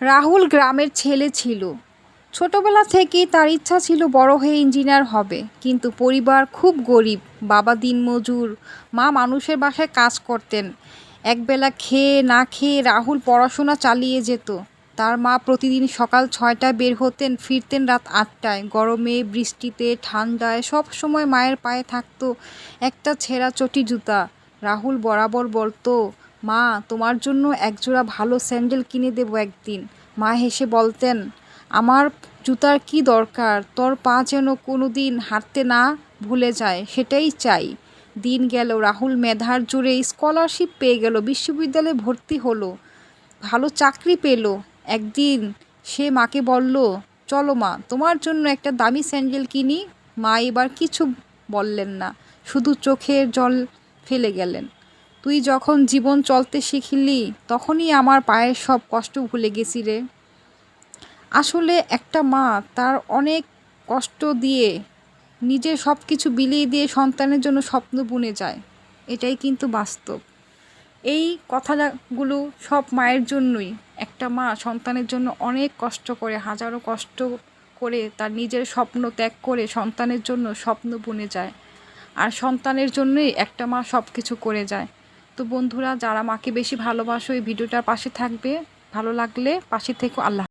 রাহুল গ্রামের ছেলে ছিল। ছোটবেলা থেকেই তার ইচ্ছা ছিল বড় হয়ে ইঞ্জিনিয়ার হবে, কিন্তু পরিবার খুব গরিব। বাবা দিনমজুর, মা মানুষের বাসায় কাজ করতেন। একবেলা খেয়ে না খেয়ে রাহুল পড়াশোনা চালিয়ে যেত। তার মা প্রতিদিন সকাল 6টায় বের হতেন, ফিরতেন রাত 8টায়। গরমে, বৃষ্টিতে, ঠান্ডায় সব সময় মায়ের পায়ে থাকতো একটা ছেঁড়া চটি জুতা। রাহুল বরাবর বলতো, মা, তোমার জন্য একজোড়া ভালো স্যান্ডেল কিনে দেবো একদিন। মা হেসে বলতেন, আমার জুতার কি দরকার, তোর পা যেন কোনো দিন হাঁটতে না ভুলে যায়, সেটাই চাই। দিন গেল, রাহুল মেধার জোরে স্কলারশিপ পেয়ে গেল, বিশ্ববিদ্যালয়ে ভর্তি হলো, ভালো চাকরি পেল। একদিন সে মাকে বলল, চলো মা, তোমার জন্য একটা দামি স্যান্ডেল কিনি। মা এবার কিছু বললেন না, শুধু চোখের জল ফেলে গেলেন। তুই যখন জীবন চলতে শিখলি, তখনই আমার পায়ের সব কষ্ট ভুলে গেছি রে। আসলে একটা মা তার অনেক কষ্ট দিয়ে, নিজের সব কিছু বিলিয়ে দিয়ে সন্তানের জন্য স্বপ্ন বুনে যায়। এটাই কিন্তু বাস্তব। এই কথাগুলো সব মায়ের জন্যই। একটা মা সন্তানের জন্য অনেক কষ্ট করে, হাজারো কষ্ট করে তার নিজের স্বপ্ন ত্যাগ করে সন্তানের জন্য স্বপ্ন বুনে যায়। আর সন্তানের জন্যই একটা মা সব কিছু করে যায়। তো বন্ধুরা, যারা মাকে বেশি ভালোবাসো, এই ভিডিওটার পাশে থাকবে। ভালো লাগলে পাশে থেকো। আল্লাহ।